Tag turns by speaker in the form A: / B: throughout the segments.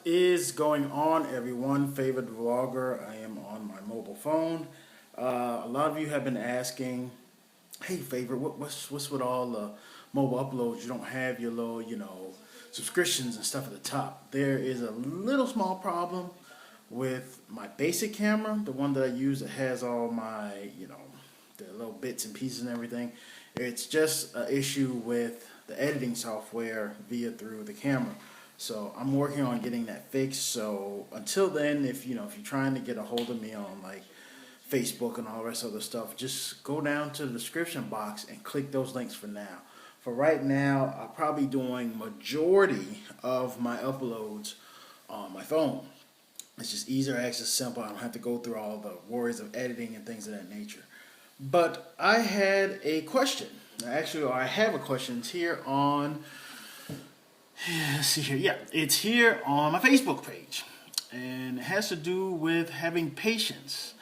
A: Is going on, everyone? Favorite vlogger. I am on my mobile phone. A lot of you have been asking, "Hey, favorite, what's with all the mobile uploads? You don't have your little, subscriptions and stuff at the top." There is a little small problem with my basic camera, the one that I use that has all my, the little bits and pieces and everything. It's just an issue with the editing software through the camera. So I'm working on getting that fixed. So until then, if you're trying to get a hold of me on like Facebook and all the rest of the stuff, just go down to the description box and click those links for now. For right now, I'm probably doing majority of my uploads on my phone. It's just easier, access, simple. I don't have to go through all the worries of editing and things of that nature. But I had a question. Actually, I have a question. It's here on, let's see here. Yeah, it's here on my Facebook page. And it has to do with having patience.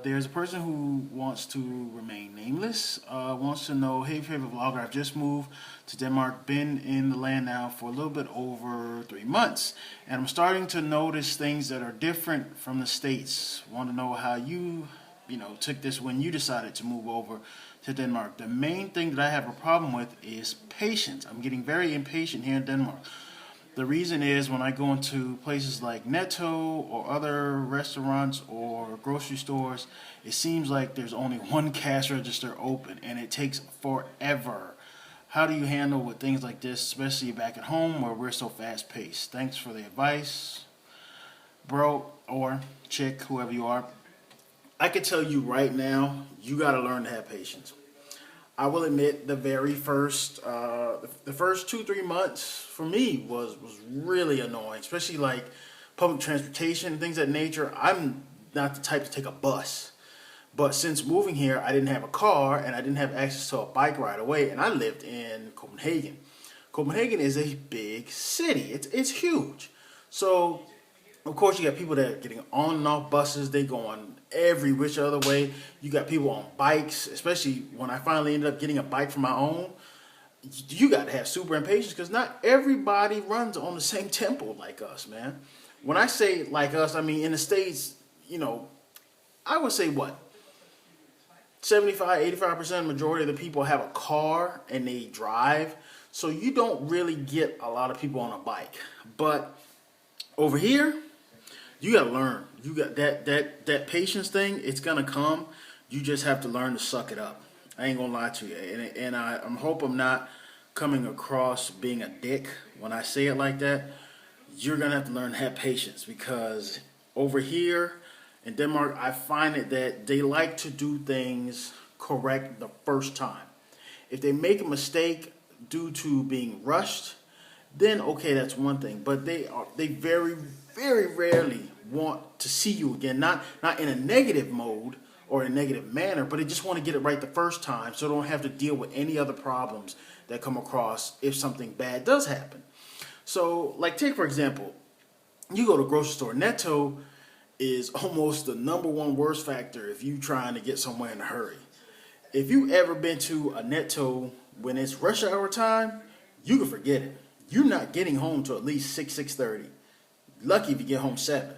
A: There's a person who wants to remain nameless, wants to know, "Hey, favorite vlogger, I've just moved to Denmark, been in the land now for a little bit over 3 months, and I'm starting to notice things that are different from the States. Want to know how you took this when you decided to move over to Denmark. The main thing that I have a problem with is patience. I'm getting very impatient here in Denmark. The reason is when I go into places like Netto or other restaurants or grocery stores, it seems like there's only one cash register open and it takes forever. How do you handle with things like this, especially back at home where we're so fast paced? Thanks for the advice, bro or chick, whoever you are." I can tell you right now, you got to learn to have patience. I will admit the first 2-3 months for me was really annoying, especially like public transportation and things of that nature. I'm not the type to take a bus, but since moving here, I didn't have a car and I didn't have access to a bike right away, and I lived in Copenhagen. Copenhagen is a big city. It's huge. So of course, you got people that are getting on and off buses. They going every which other way. You got people on bikes, especially when I finally ended up getting a bike for my own. You got to have super impatience because not everybody runs on the same tempo like us, man. When I say like us, I mean in the States, I would say what? 75, 85% majority of the people have a car and they drive. So you don't really get a lot of people on a bike. But over here, you gotta learn. You got that patience thing. It's gonna come. You just have to learn to suck it up. I ain't gonna lie to you. And I hope I'm not coming across being a dick when I say it like that. You're gonna have to learn to have patience because over here in Denmark, I find it that they like to do things correct the first time. If they make a mistake due to being rushed, then okay, that's one thing. But they very, very rarely want to see you again. Not in a negative mode or in a negative manner, but they just want to get it right the first time so they don't have to deal with any other problems that come across if something bad does happen. So, like take for example, you go to a grocery store. Netto is almost the number one worst factor if you trying to get somewhere in a hurry. If you ever been to a Netto when it's rush hour time, you can forget it. You're not getting home till at least 6:30. Lucky if you get home 7.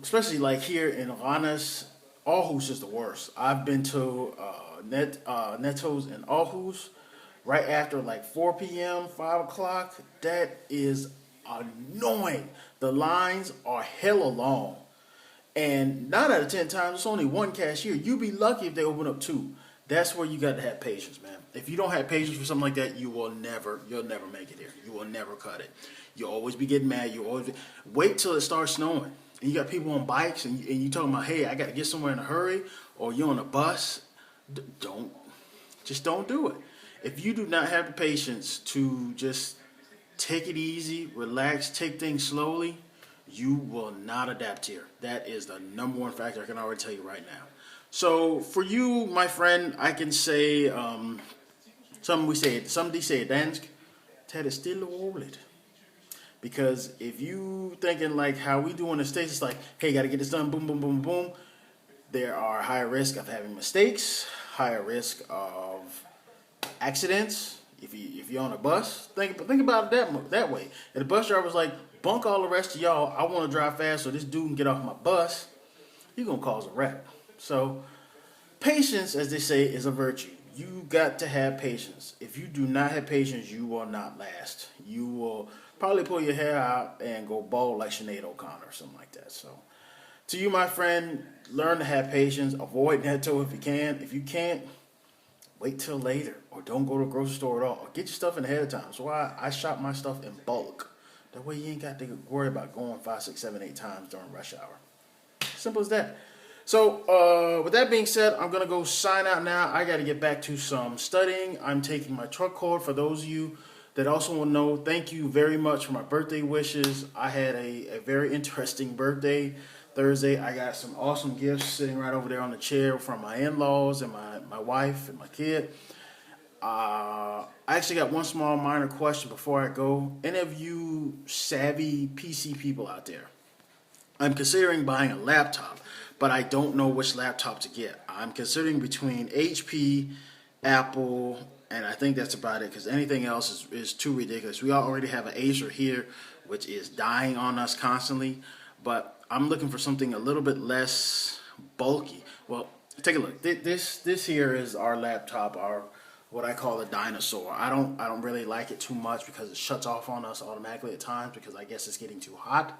A: Especially like here in Aarhus, Aarhus is the worst. I've been to Netto's in Aarhus right after like 4 p.m., 5 o'clock. That is annoying. The lines are hella long. And 9 out of 10 times, it's only one cashier. You'll be lucky if they open up 2. That's where you got to have patience, man. If you don't have patience for something like that, you'll never make it here. You will never cut it. You'll always be getting mad. Wait till it starts snowing. And you got people on bikes and you talking about, "Hey, I got to get somewhere in a hurry," or you're on a bus. Just don't do it. If you do not have the patience to just take it easy, relax, take things slowly, you will not adapt here. That is the number one factor I can already tell you right now. So for you, my friend, I can say some de say dansk, tag det stille og roligt. Because if you thinking like how we do in the States, it's like, "Hey, got to get this done, boom, boom, boom, boom." There are higher risk of having mistakes, higher risk of accidents. If you're on a bus, think about it that way. If the bus driver's like, bunk all the rest of y'all, I want to drive fast so this dude can get off my bus, you're gonna cause a wreck. So patience, as they say, is a virtue. You got to have patience. If you do not have patience, you will not last. You will probably pull your hair out and go bald like Sinead O'Connor or something like that. So, to you, my friend, learn to have patience. Avoid netto if you can. If you can't, wait till later, or don't go to the grocery store at all, or get your stuff in ahead of time. So I shop my stuff in bulk. That way you ain't got to worry about going 5, 6, 7, 8 times during rush hour. Simple as that. So, with that being said, I'm going to go sign out now. I got to get back to some studying. I'm taking my truck card. For those of you that also want to know, thank you very much for my birthday wishes. I had a very interesting birthday Thursday. I got some awesome gifts sitting right over there on the chair from my in-laws and my wife and my kid. I actually got one small minor question before I go. Any of you savvy PC people out there? I'm considering buying a laptop, but I don't know which laptop to get. I'm considering between HP, Apple, and I think that's about it, because anything else is too ridiculous. We already have an Acer here, which is dying on us constantly, but I'm looking for something a little bit less bulky. Well, take a look. This here is our laptop, our what I call a dinosaur. I don't really like it too much because it shuts off on us automatically at times because I guess it's getting too hot.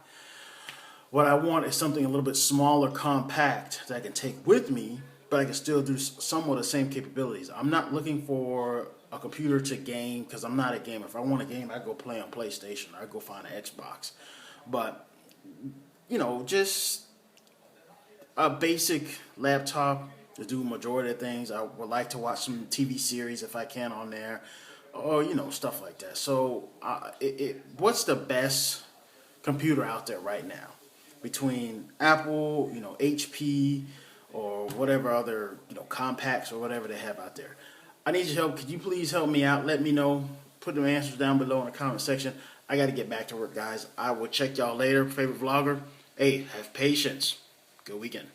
A: What I want is something a little bit smaller, compact, that I can take with me, but I can still do somewhat the same capabilities. I'm not looking for a computer to game, because I'm not a gamer. If I want a game, I go play on PlayStation. I go find an Xbox. But, just a basic laptop to do majority of things. I would like to watch some TV series if I can on there, or, stuff like that. So, what's the best computer out there right now? Between Apple, HP, or whatever other, compacts or whatever they have out there. I need your help. Could you please help me out? Let me know. Put the answers down below in the comment section. I got to get back to work, guys. I will check y'all later. Favorite vlogger. Hey, have patience. Good weekend.